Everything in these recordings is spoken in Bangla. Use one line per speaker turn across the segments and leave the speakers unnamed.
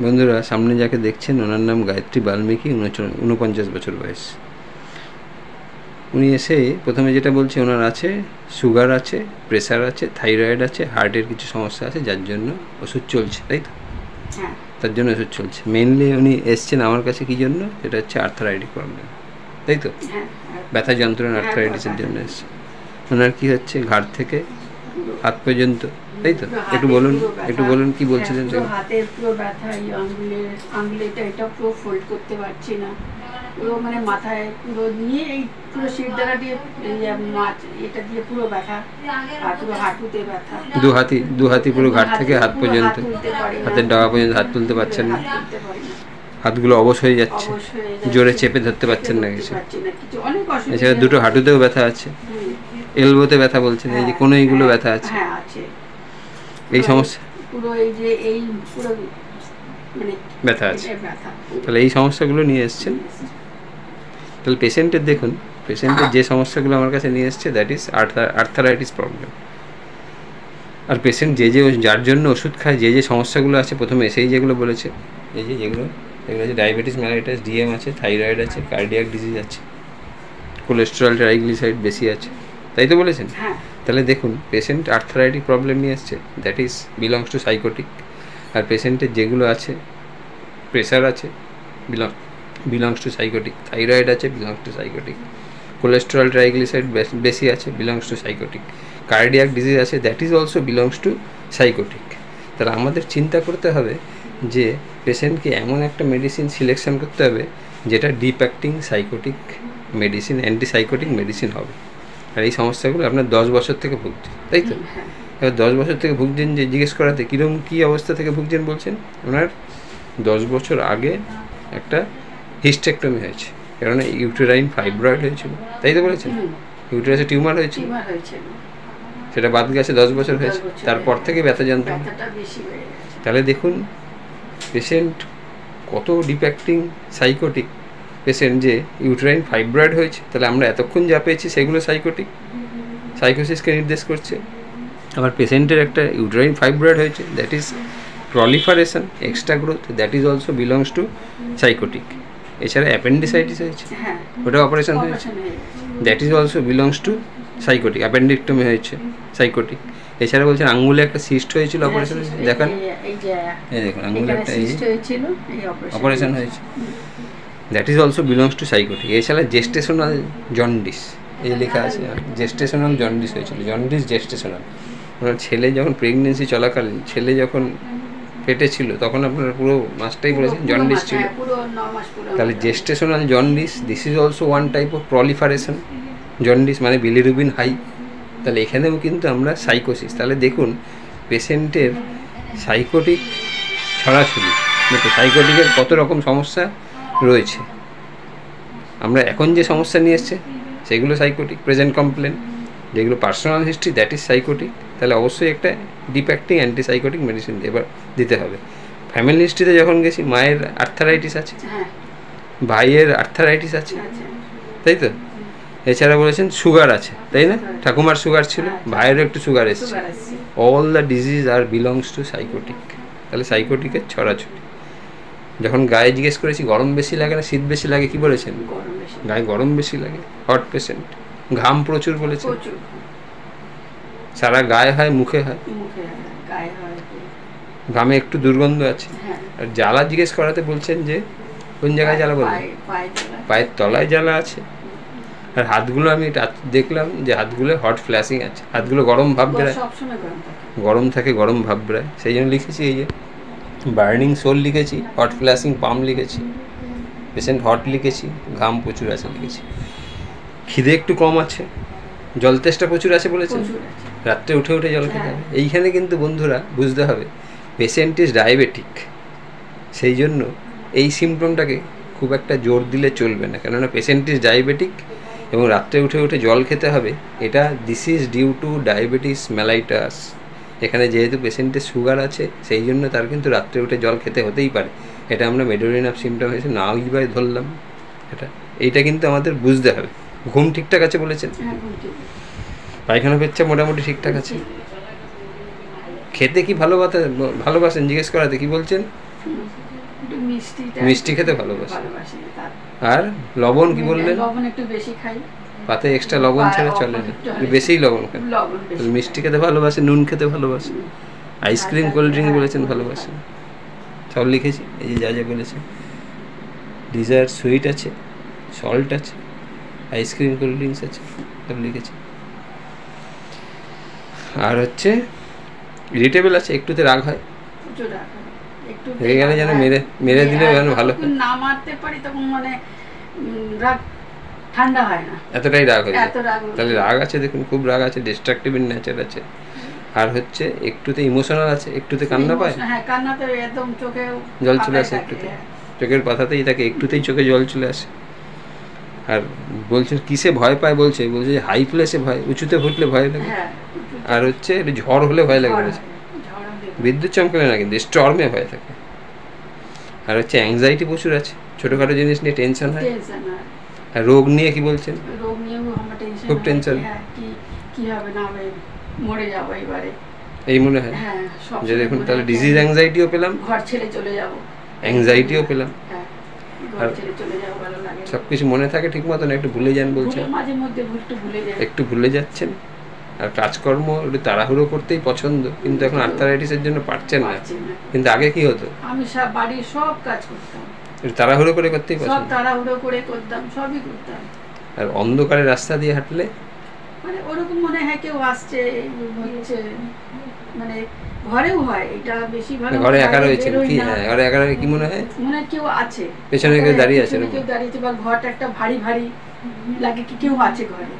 বন্ধুরা, সামনে যাকে দেখছেন ওনার নাম গায়ত্রী বাল্মীকি, 49 বছর বয়স। উনি এসে প্রথমে যেটা বলছে, ওনার আছে সুগার আছে, প্রেসার আছে, থাইরয়েড আছে, হার্টের কিছু সমস্যা আছে, যার জন্য ওষুধ চলছে, তাই তো? তার জন্য ওষুধ চলছে। মেইনলি উনি এসছেন আমার কাছে কী জন্য? সেটা হচ্ছে আর্থারাইটিক প্রবলেম, তাই তো? ব্যথা যন্ত্রণা, আর্থারাইটিসের জন্য এসছে। ওনার কী হচ্ছে? ঘাড় থেকে হাত পর্যন্ত, তাই তো? একটু বলুন কি বলছিলেন?
হাতের পুরো ব্যথা, এই আঙ্গুলেটা এটা পুরো ফোল্ড করতে পারছি না, পুরো মানে মাথায় পুরো নিয়ে এই পুরো শিরদাঁড়া দিয়ে মাছ এটা দিয়ে পুরো ব্যথা, আর পুরো হাঁটুতে ব্যথা।
দু হাতি পুরো ঘাট থেকে হাত পর্যন্ত, হাতের ডাওয়া পর্যন্ত হাত তুলতে পারছেন না, হাতগুলো অবশ হয়ে যাচ্ছে, জোরে চেপে ধরতে পারছেন না কিছু। এছাড়া দুটো হাঁটুতেও ব্যথা আছে, এলবোতে ব্যথা বলছেন, এই যে কোনো এইগুলো ব্যথা আছে, এই সমস্যা
পুরো এই যে এই পুরো মানে
ব্যথা আছে। তাহলে এই সমস্যাগুলো নিয়ে এসছেন। তাহলে পেশেন্টের দেখুন, পেশেন্টের যে সমস্যাগুলো আমার কাছে নিয়ে এসছে, দ্যাট ইজ আর্থারাইটিস প্রবলেম। আর পেশেন্ট যার জন্য ওষুধ খায়, যে সমস্যাগুলো আছে, প্রথমে এসেই যেগুলো বলেছে, যেগুলো আছে ডায়াবেটিস মেলাইটাস, ডিএম আছে, থাইরয়েড আছে, কার্ডিয়াক ডিজিজ আছে, কোলেস্টেরল ট্রাইগ্লিসাইড বেশি আছে, তাই তো বলেছেন? তাহলে দেখুন, পেশেন্ট আর্থারাইটিক প্রবলেম নিয়ে এসছে, that is belongs to sycotic. আর পেশেন্টের যেগুলো আছে, প্রেসার আছে, বিলংস টু সাইকোটিক, থাইরয়েড আছে, belongs to sycotic, cholesterol triglyceride বেশি আছে, belongs to sycotic, cardiac disease আছে, that is also belongs to psychotic. তাহলে আমাদের চিন্তা করতে হবে যে পেশেন্টকে এমন একটা মেডিসিন সিলেকশন করতে হবে যেটা deep acting psychotic medicine, antipsychotic medicine হবে। আর এই সমস্যাগুলো আপনার 10 বছর থেকে ভুগছেন, তাই তো? এবার 10 বছর থেকে ভুগছেন, যে জিজ্ঞেস করাতে কী অবস্থা থেকে ভুগছেন বলছেন, ওনার 10 বছর আগে একটা হিস্টেক্টমি হয়েছে, কেননা ইউটেরাইন ফাইব্রয়েড হয়েছিল, তাই তো বলেছেন? ইউটেরাসে টিউমার হয়েছিল, সেটা বাদ গেছে, 10 বছর হয়েছে, তারপর থেকে ব্যথা যন্ত্রণা। তাহলে দেখুন পেশেন্ট কত ডিপ্যাক্টিং সাইকোটিক পেশেন্ট, যে ইউটেরাইন ফাইব্রয়েড হয়েছে। তাহলে আমরা এতক্ষণ যা পেয়েছি সেগুলো সাইকোসিসকে নির্দেশ করছে। আবার পেশেন্টের একটা ইউটেরাইন ফাইব্রয়েড হয়েছে, that is proliferation, extra growth, that is also belongs to sycotic. এছাড়া অ্যাপেন্ডিসাইটিস হয়েছে, ওটা অপারেশন হয়েছে, that is also belongs to sycotic. Appendectomy হয়েছে, সাইকোটিক। এছাড়া বলছেন আঙ্গুলে একটা সিস্ট হয়েছিল, অপারেশন হয়েছে, দেখান, এই দেখুন আঙ্গুলে একটা অপারেশন হয়েছে, that is also belongs to sycotic. এছাড়া জেস্টেশনাল জন্ডিস, এই লেখা আছে, জেস্টেশনাল জন্ডিস হয়েছিল, জন্ডিস জেস্টেশনাল। ওনার ছেলে যখন প্রেগনেন্সি চলাকালীন, ছেলে যখন পেটে ছিল, তখন আপনারা পুরো মাসটাই বলেছেন জন্ডিস ছিল। তাহলে gestational jaundice, this is also one type of proliferation jaundice, মানে বিলিরুবিন হাই। তাহলে এখানেও কিন্তু আমরা সাইকোসিস। তাহলে দেখুন পেশেন্টের সাইকোটিক ছড়াছড়ি, দেখুন সাইকোটিকের কত রকম সমস্যা রয়েছে। আমরা এখন যে সমস্যা নিয়ে এসছে সেগুলো সাইকোটিক, প্রেজেন্ট কমপ্লেন, যেগুলো personal history, that is psychotic. তাহলে অবশ্যই একটা ডিপ অ্যাক্টিং অ্যান্টিসাইকোটিক মেডিসিন এবার দিতে হবে। ফ্যামিলি হিস্ট্রিতে যখন গেছি, মায়ের আর্থারাইটিস আছে, ভাইয়ের আর্থারাইটিস আছে, তাই তো? এছাড়া বলেছেন সুগার আছে, তাই না? ঠাকুমার সুগার ছিল, ভাইয়েরও একটু সুগার এসেছে। All the disease are belongs to psychotic. তাহলে সাইকোটিকের ছড়াছড়ি। যখন গায়ে জিজ্ঞেস করেছি গরম বেশি লাগে না শীত বেশি লাগে, কি বলেছেন? গায়ে গরম বেশি লাগে, হট পেশেন্ট। ঘাম প্রচুর বলেছেন, সারা গায়ে হয়, মুখে হয়, ঘামে একটু দুর্গন্ধ আছে। আর জ্বালা জিজ্ঞেস করাতে বলছেন যে কোন জায়গায় জ্বালা বলবেন? পায়ের তলায় জ্বালা আছে। আর হাতগুলো আমি দেখলাম যে হাতগুলো হট ফ্ল্যাশিং আছে, হাতগুলো গরম ভাব বেরায়, গরম থাকে, গরম ভাব বেরায়। সেই জন্য লিখেছি এই যে বার্নিং সোল লিখেছি, হট ফ্ল্যাশিং পাম লিখেছি, পেশেন্ট হট লিখেছি, ঘাম প্রচুর আছে লিখেছি। খিদে একটু কম আছে, জল তেষ্টা প্রচুর আছে বলেছেন, রাত্রে উঠে উঠে জল খেতে হবে। এইখানে কিন্তু বন্ধুরা বুঝতে হবে পেশেন্ট ইজ ডায়াবেটিক, সেই জন্য এই সিমটমটাকে খুব একটা জোর দিলে চলবে না, কেননা পেশেন্ট ইজ ডায়াবেটিক এবং রাত্রে উঠে উঠে জল খেতে হবে। এটা this is due to diabetes mellitus. এখানে যেহেতু পেশেন্টের সুগার আছে, সেই জন্য তার কিন্তু রাত্রে উঠে জল খেতে হতেই পারে। এটা আমরা মেডোরিন অফ সিমটম হিসেবে নাও ইবাই ধরলাম। এইটা কিন্তু আমাদের বুঝতে হবে। ঘুম ঠিকঠাক আছে বলেছেন, পায়খানা পেচ্ছা মোটামুটি ঠিকঠাক আছে। খেতে কি ভালোবাসেন জিজ্ঞেস করাতে কি বলছেন?
একটু
মিষ্টি খেতে ভালোবাসে।
ভালোবাসি।
আর লবণ কি বললেন?
লবণ একটু বেশি খাই।
পাতে এক্সট্রা লবণ ছাড়া চলে না, বেশিই লবণ খায়। মিষ্টি খেতে ভালোবাসে, নুন খেতে ভালোবাসে, আইসক্রিম কোল্ড ড্রিঙ্ক বলেছেন ভালোবাসে, সব লিখেছি এই যে যা যা বলেছে। ডিজায়ার সুইট আছে, সল্ট আছে, আইসক্রিম কোল্ড ড্রিঙ্কস আছে, সব লিখেছি। আর হচ্ছে ইরিটেবল আছে, একটুতে রাগ হয়, হয়ে গেলে যেন মেরে দিলে যেন ভালো
না মারতে পারি তখন মানে রাগ ঠান্ডা হয় না,
এতটাই রাগ হয়ে যায়। তাহলে রাগ আছে, দেখুন খুব রাগ আছে, ডিস্ট্রাকটিভ ইন নেচার আছে। আর হচ্ছে একটুতে ইমোশনাল আছে, একটুতে কান্না পায়,
হ্যাঁ কান্নাতে একদম চোখে
জল চলে আসে, একটুতে চোখের পাতাতেই থাকে, একটুতেই চোখে জল চলে আসে। আর বলছেন কিসে ভয় পায়, বলছে যে হাই প্লেসে ভয়, উঁচুতে ফুটলে ভয় লাগে। আর হচ্ছে একটু ঝড় হলে ভয় লাগে, বলেছে বিদ্যুৎ চমকালে না, কিন্তু স্টর্মে ভয় থাকে। আর হচ্ছে অ্যাংজাইটি প্রচুর আছে, ছোটোখাটো জিনিস নিয়ে টেনশন হয়। আর রোগ নিয়ে কি বলছেন?
রোগ নিয়ে
খুব টেনশন,
কি হবে না হবে, মরে যাবো এবারে
এই মনে হয়। যে দেখুন তাহলে ডিজিজ অ্যাংজাইটিও পেলাম,
ঘর ছেড়ে চলে যাবো,
অ্যাংজাইটিও পেলাম,
ঘর ছেড়ে চলে যাবো, ভালো লাগে।
সবকিছু মনে থাকে ঠিক মতন, একটু ভুলে যান বলছেন,
মাঝে মধ্যে
একটু ভুলে যাচ্ছেন। আর কাজকর্ম একটু তাড়াহুড়ো করতেই পছন্দ, কিন্তু এখন আর্থারাইটিসের জন্য পারছেন না। কিন্তু আগে কি হতো,
আমি সব বাড়ির সব কাজ করতাম,
একটু তাড়াহুড়ো করে করতেই পছন্দ,
সব তাড়াহুড়ো করে করতাম, সবই করতাম।
আর অন্ধকারে রাস্তা দিয়ে হাঁটলে
মানে ওরকম মনে হয় কেউ আসছে, হচ্ছে মানে ঘরেও হয় এটা বেশি ভালো,
ঘরে একা রয়েছেন কি? হ্যাঁ, ঘরে একা রয়ে কি মনে হয়,
মনে কেউ আছে,
পেছনে কেউ দাঁড়িয়ে আছে,
কেউ দাঁড়িয়েছে, বা ঘরটা একটা ভারী ভারী লাগে, কি কেউ আছে ঘরে,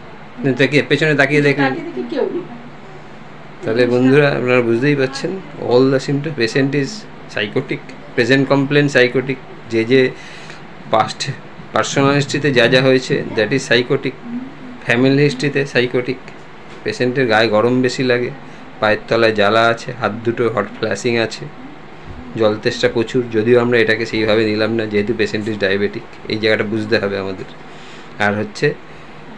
পেছনে তাকিয়ে দেখলেন
কেউ নেই।
তাহলে বন্ধুরা আপনারা বুঝতেই পারছেন, all the symptom patient is sycotic, present complain sycotic, যে পাস্ট পার্সোনাল হিস্ট্রিতে যা যা হয়েছে দ্যাট ইজ সাইকোটিক, ফ্যামিলি হিস্ট্রিতে সাইকোটিক, পেশেন্টের গায়ে গরম বেশি লাগে, পায়ের তলায় জ্বালা আছে, হাত দুটো হট ফ্ল্যাশিং আছে, জল তেষ্টা প্রচুর, যদিও আমরা এটাকে সেইভাবে নিলাম না, যেহেতু পেশেন্ট ইজ ডায়াবেটিক, এই জায়গাটা বুঝতে হবে আমাদের। আর হচ্ছে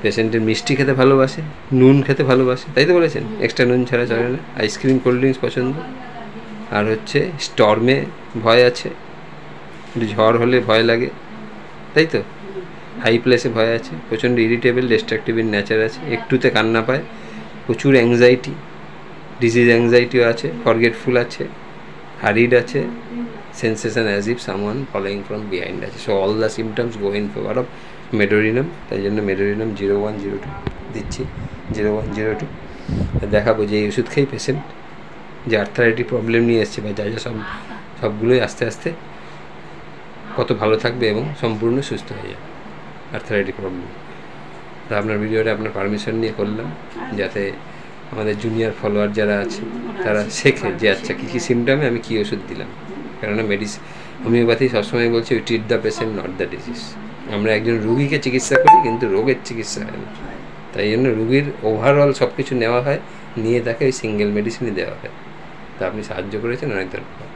পেশেন্টের মিষ্টি খেতে ভালোবাসে, নুন খেতে ভালোবাসে, তাই তো বলেছেন, এক্সট্রা নুন ছাড়া চলে না, আইসক্রিম কোল্ড ড্রিঙ্কস পছন্দ। আর হচ্ছে স্টর্মে ভয় আছে, ঝড় হলে ভয় লাগে, তাই তো, হাই প্লেসে ভয় আছে, প্রচণ্ড ইরিটেবল ডিস্ট্রাকটিভ ইন নেচার আছে, একটুতে কান্না পায়, প্রচুর অ্যাংজাইটি, ডিজিজ অ্যাংজাইটিও আছে, ফরগেটফুল আছে, হারিড আছে, sensation as if someone following from behind আছে। So all the symptoms go in favour of Medorrhinum, তাই জন্য মেডোরিনাম 0102 দিচ্ছি, 0102। দেখাবো যে এই ওষুধ খেয়ে পেশেন্ট যে আর্থারাইটিস প্রবলেম নিয়ে এসছে বা যা যা সবগুলোই আস্তে আস্তে কত ভালো থাকবে এবং সম্পূর্ণ সুস্থ হয়ে যাবে আর্থারাইটিস প্রবলেম। তা আপনার ভিডিওটা আপনার পারমিশন নিয়ে করলাম, যাতে আমাদের জুনিয়র ফলোয়ার যারা আছে তারা শেখে যে আচ্ছা কী কী সিমটমে আমি কী ওষুধ দিলাম। কেননা হোমিওপ্যাথি সবসময় বলছে we treat the patient not the disease. আমরা একজন রুগীকে চিকিৎসা করি, কিন্তু রোগের চিকিৎসা হয় না। তাই জন্য রুগীর ওভারঅল সব কিছু নেওয়া হয়, নিয়ে তাকে ওই সিঙ্গেল মেডিসিনই দেওয়া হয়। তা আপনি সাহায্য করেছেন, অনেক ধন্যবাদ।